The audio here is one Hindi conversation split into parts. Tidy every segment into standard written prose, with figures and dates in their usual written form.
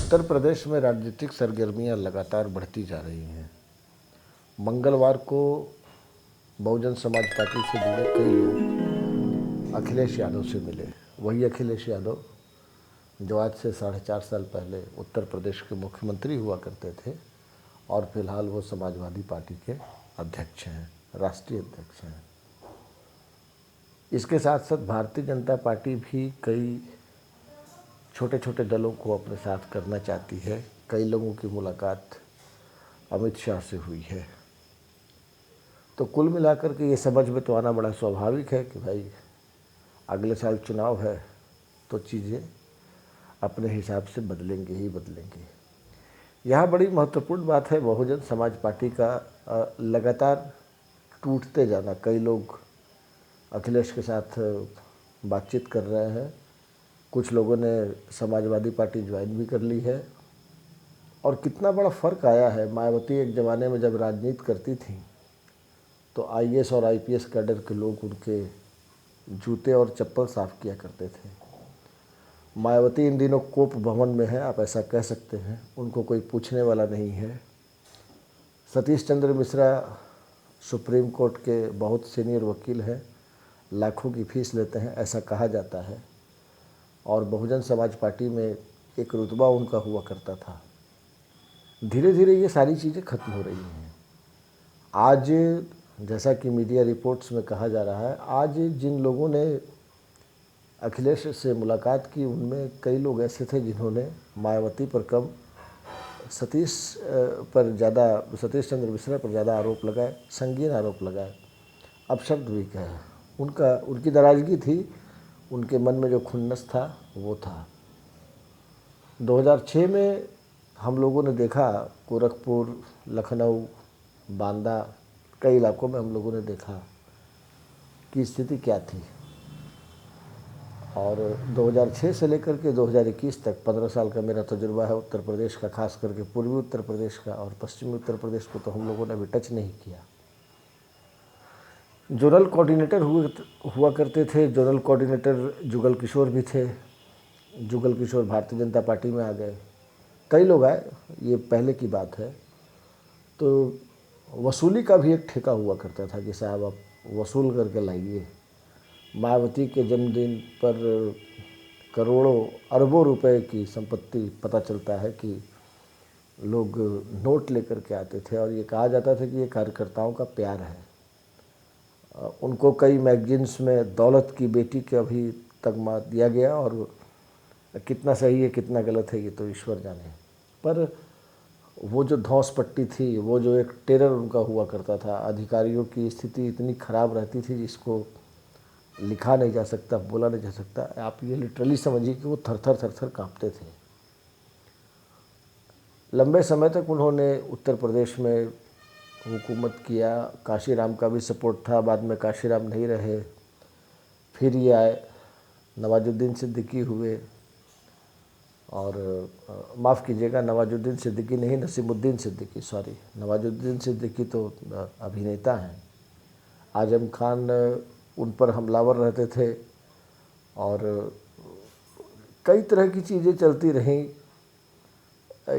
उत्तर प्रदेश में राजनीतिक सरगर्मियां लगातार बढ़ती जा रही हैं। मंगलवार को बहुजन समाज पार्टी से जुड़े कई लोग अखिलेश यादव से मिले। वही अखिलेश यादव जो आज से 4.5 साल पहले उत्तर प्रदेश के मुख्यमंत्री हुआ करते थे और फिलहाल वो समाजवादी पार्टी के अध्यक्ष हैं, राष्ट्रीय अध्यक्ष हैं। इसके साथ साथ भारतीय जनता पार्टी भी कई छोटे छोटे दलों को अपने साथ करना चाहती है। कई लोगों की मुलाकात अमित शाह से हुई है। तो कुल मिलाकर के ये समझ में तो आना बड़ा स्वाभाविक है कि भाई अगले साल चुनाव है तो चीज़ें अपने हिसाब से बदलेंगे ही बदलेंगे। यहाँ बड़ी महत्वपूर्ण बात है बहुजन समाज पार्टी का लगातार टूटते जाना। कई लोग अखिलेश के साथ बातचीत कर रहे हैं, कुछ लोगों ने समाजवादी पार्टी ज्वाइन भी कर ली है। और कितना बड़ा फ़र्क आया है। मायावती एक ज़माने में जब राजनीति करती थी तो आईएएस और आईपीएस कैडर के लोग उनके जूते और चप्पल साफ़ किया करते थे। मायावती इन दिनों कोप भवन में है, आप ऐसा कह सकते हैं। उनको कोई पूछने वाला नहीं है। सतीश चंद्र मिश्रा सुप्रीम कोर्ट के बहुत सीनियर वकील हैं, लाखों की फीस लेते हैं ऐसा कहा जाता है। और बहुजन समाज पार्टी में एक रुतबा उनका हुआ करता था। धीरे धीरे ये सारी चीज़ें खत्म हो रही हैं। आज जैसा कि मीडिया रिपोर्ट्स में कहा जा रहा है, आज जिन लोगों ने अखिलेश से मुलाकात की उनमें कई लोग ऐसे थे जिन्होंने मायावती पर कम सतीश चंद्र मिश्रा पर ज़्यादा आरोप लगाए, संगीन आरोप लगाए, अपशब्द भी कहे। उनकी नाराज़गी थी, उनके मन में जो खुन्नस था वो था। 2006 में हम लोगों ने देखा गोरखपुर, लखनऊ, बांदा कई इलाकों में हम लोगों ने देखा कि स्थिति क्या थी। और 2006 से लेकर के 2021 तक 15 साल का मेरा तजुर्बा है उत्तर प्रदेश का, खास करके पूर्वी उत्तर प्रदेश का। और पश्चिमी उत्तर प्रदेश को तो हम लोगों ने अभी टच नहीं किया। जोनल कोऑर्डिनेटर हुआ करते थे। जोनल कोऑर्डिनेटर जुगल किशोर भी थे। जुगल किशोर भारतीय जनता पार्टी में आ गए। कई लोग आए, ये पहले की बात है। तो वसूली का भी एक ठेका हुआ करता था कि साहब आप वसूल करके लाइए। मायावती के जन्मदिन पर करोड़ों अरबों रुपए की संपत्ति पता चलता है कि लोग नोट लेकर के आते थे और ये कहा जाता था कि ये कार्यकर्ताओं का प्यार है। उनको कई मैगजीन्स में दौलत की बेटी के अभी तगमा दिया गया और कितना सही है कितना गलत है ये तो ईश्वर जाने। पर वो जो धौंस पट्टी थी, वो जो एक टेरर उनका हुआ करता था, अधिकारियों की स्थिति इतनी ख़राब रहती थी जिसको लिखा नहीं जा सकता, बोला नहीं जा सकता। आप ये लिटरली समझिए कि वो थर थर काँपते थे। लंबे समय तक उन्होंने उत्तर प्रदेश में हुकूमत किया। काशीराम का भी सपोर्ट था, बाद में काशीराम नहीं रहे, फिर ये आए, नवाजुद्दीन सिद्दीकी हुए। और माफ़ कीजिएगा, नवाजुद्दीन सिद्दीकी नहीं, नसीमुद्दीन सिद्दीकी, सॉरी। नवाजुद्दीन सिद्दीकी तो अभिनेता हैं। आजम खान उन पर हमलावर रहते थे और कई तरह की चीज़ें चलती रहीं।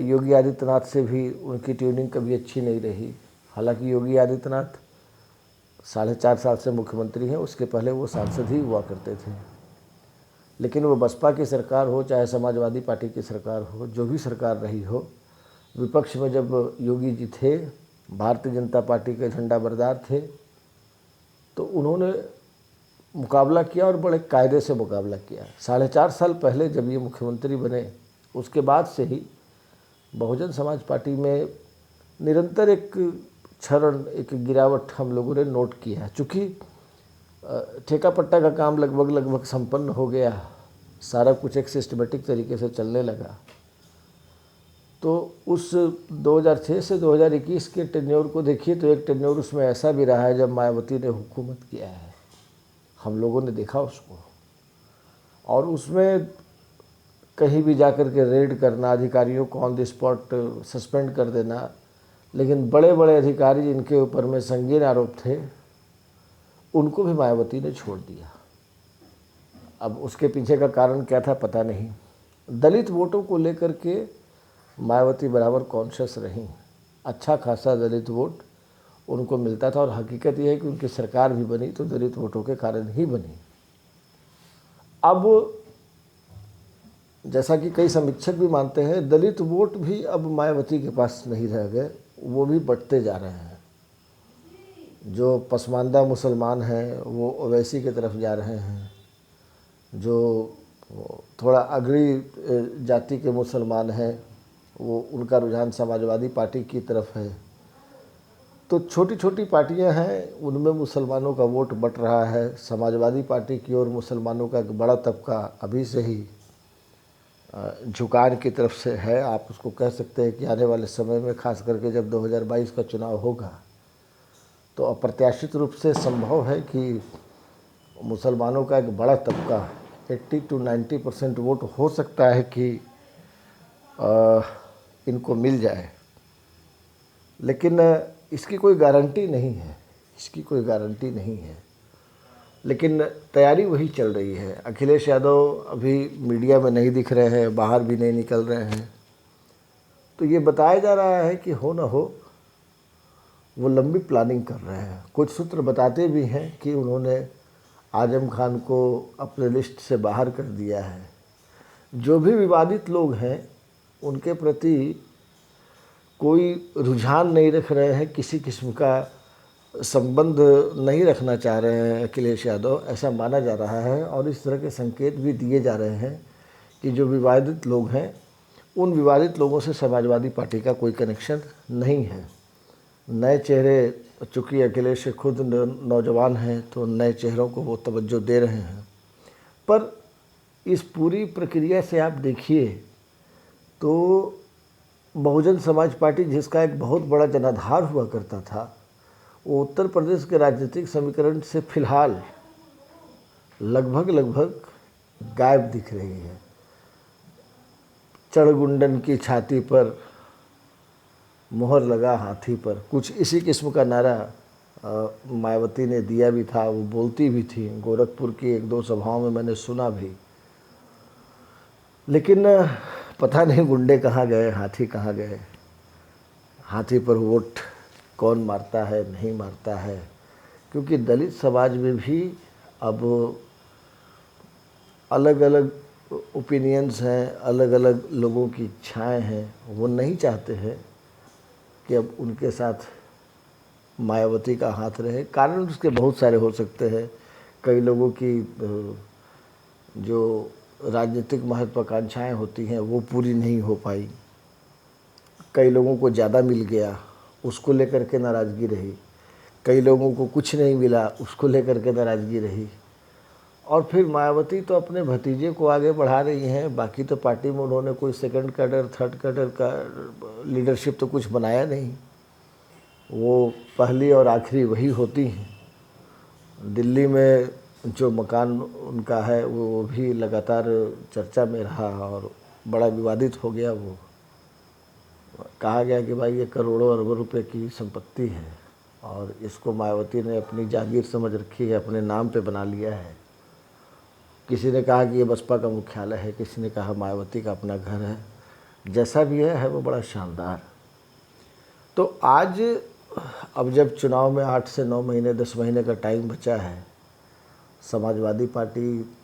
योगी आदित्यनाथ से भी उनकी ट्यूनिंग कभी अच्छी नहीं रही। हालांकि योगी आदित्यनाथ 4.5 साल से मुख्यमंत्री हैं, उसके पहले वो सांसद ही हुआ करते थे। लेकिन वो बसपा की सरकार हो चाहे समाजवादी पार्टी की सरकार हो, जो भी सरकार रही हो, विपक्ष में जब योगी जी थे, भारतीय जनता पार्टी के झंडा बरदार थे, तो उन्होंने मुकाबला किया और बड़े कायदे से मुकाबला किया। 4.5 साल पहले जब ये मुख्यमंत्री बने, उसके बाद से ही बहुजन समाज पार्टी में निरंतर एक क्षरण, एक गिरावट हम लोगों ने नोट किया है। चूँकि ठेका पट्टा का काम लगभग संपन्न हो गया, सारा कुछ एक सिस्टमेटिक तरीके से चलने लगा, तो उस 2006 से 2021 के टेन्योर को देखिए तो एक टेन्योर उसमें ऐसा भी रहा है जब मायावती ने हुकूमत किया है। हम लोगों ने देखा उसको, और उसमें कहीं भी जाकर के रेड करना, अधिकारियों को ऑन द स्पॉट सस्पेंड कर देना। लेकिन बड़े बड़े अधिकारी जिनके ऊपर में संगीन आरोप थे, उनको भी मायावती ने छोड़ दिया। अब उसके पीछे का कारण क्या था पता नहीं। दलित वोटों को लेकर के मायावती बराबर कॉन्शियस रहीं। अच्छा खासा दलित वोट उनको मिलता था और हकीकत यह है कि उनकी सरकार भी बनी तो दलित वोटों के कारण ही बनी। अब जैसा कि कई समीक्षक भी मानते हैं, दलित वोट भी अब मायावती के पास नहीं रह गए, वो भी बढ़ते जा रहे हैं। जो पसमानदा मुसलमान हैं वो ओवैसी की तरफ जा रहे हैं, जो थोड़ा अगड़ी जाति के मुसलमान हैं वो उनका रुझान समाजवादी पार्टी की तरफ है। तो छोटी छोटी पार्टियां हैं, उनमें मुसलमानों का वोट बट रहा है। समाजवादी पार्टी की ओर मुसलमानों का एक बड़ा तबका अभी से ही झुकान की तरफ से है। आप उसको कह सकते हैं कि आने वाले समय में, खास करके जब 2022 का चुनाव होगा, तो अप्रत्याशित रूप से संभव है कि मुसलमानों का एक बड़ा तबका 80 to 90% वोट हो सकता है कि इनको मिल जाए। लेकिन इसकी कोई गारंटी नहीं है, इसकी कोई गारंटी नहीं है। लेकिन तैयारी वही चल रही है। अखिलेश यादव अभी मीडिया में नहीं दिख रहे हैं, बाहर भी नहीं निकल रहे हैं, तो ये बताया जा रहा है कि हो ना हो वो लंबी प्लानिंग कर रहे हैं। कुछ सूत्र बताते भी हैं कि उन्होंने आजम खान को अपने लिस्ट से बाहर कर दिया है। जो भी विवादित लोग हैं उनके प्रति कोई रुझान नहीं रख रहे हैं, किसी किस्म का संबंध नहीं रखना चाह रहे हैं अखिलेश यादव, ऐसा माना जा रहा है। और इस तरह के संकेत भी दिए जा रहे हैं कि जो विवादित लोग हैं उन विवादित लोगों से समाजवादी पार्टी का कोई कनेक्शन नहीं है। नए चेहरे, चूँकि अखिलेश खुद नौजवान हैं तो नए चेहरों को वो तवज्जो दे रहे हैं। पर इस पूरी प्रक्रिया से आप देखिए तो बहुजन समाज पार्टी, जिसका एक बहुत बड़ा जनाधार हुआ करता था, वो उत्तर प्रदेश के राजनीतिक समीकरण से फिलहाल लगभग गायब दिख रही है। चढ़गुंडन की छाती पर मोहर लगा हाथी पर, कुछ इसी किस्म का नारा मायावती ने दिया भी था, वो बोलती भी थी। गोरखपुर की एक दो सभाओं में मैंने सुना भी। लेकिन पता नहीं गुंडे कहाँ गए, हाथी कहाँ गए। हाथी पर वोट कौन मारता है, नहीं मारता है, क्योंकि दलित समाज में भी अब अलग अलग ओपिनियंस हैं, अलग अलग लोगों की इच्छाएं हैं। वो नहीं चाहते हैं कि अब उनके साथ मायावती का हाथ रहे। कारण उसके बहुत सारे हो सकते हैं। कई लोगों की जो राजनीतिक महत्वाकांक्षाएं होती हैं वो पूरी नहीं हो पाई, कई लोगों को ज़्यादा मिल गया उसको लेकर के नाराज़गी रही, कई लोगों को कुछ नहीं मिला उसको लेकर के नाराज़गी रही। और फिर मायावती तो अपने भतीजे को आगे बढ़ा रही हैं। बाकी तो पार्टी में उन्होंने कोई सेकंड कैडर, थर्ड कैडर का लीडरशिप तो कुछ बनाया नहीं। वो पहली और आखिरी वही होती हैं। दिल्ली में जो मकान उनका है वो भी लगातार चर्चा में रहा और बड़ा विवादित हो गया। वो कहा गया कि भाई ये करोड़ों अरबों रुपए की संपत्ति है और इसको मायावती ने अपनी जागीर समझ रखी है, अपने नाम पे बना लिया है। किसी ने कहा कि ये बसपा का मुख्यालय है, किसी ने कहा मायावती का अपना घर है। जैसा भी है वो बड़ा शानदार। तो आज अब जब चुनाव में 8 से 9 महीने, 10 महीने का टाइम बचा है, समाजवादी पार्टी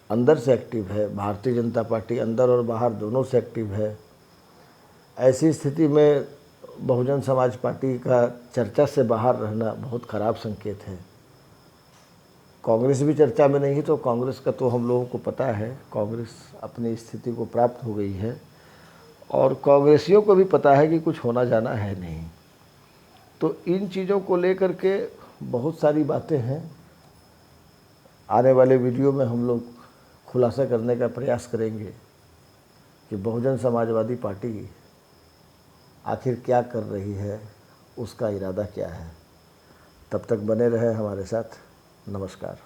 अंदर से एक्टिव है, भारतीय जनता पार्टी अंदर और बाहर दोनों से एक्टिव है। ऐसी स्थिति में बहुजन समाज पार्टी का चर्चा से बाहर रहना बहुत ख़राब संकेत है। कांग्रेस भी चर्चा में नहीं है, तो कांग्रेस का तो हम लोगों को पता है, कांग्रेस अपनी स्थिति को प्राप्त हो गई है और कांग्रेसियों को भी पता है कि कुछ होना जाना है नहीं। तो इन चीज़ों को लेकर के बहुत सारी बातें हैं। आने वाले वीडियो में हम लोग खुलासा करने का प्रयास करेंगे कि बहुजन समाजवादी पार्टी आखिर क्या कर रही है, उसका इरादा क्या है। तब तक बने रहे हमारे साथ। नमस्कार।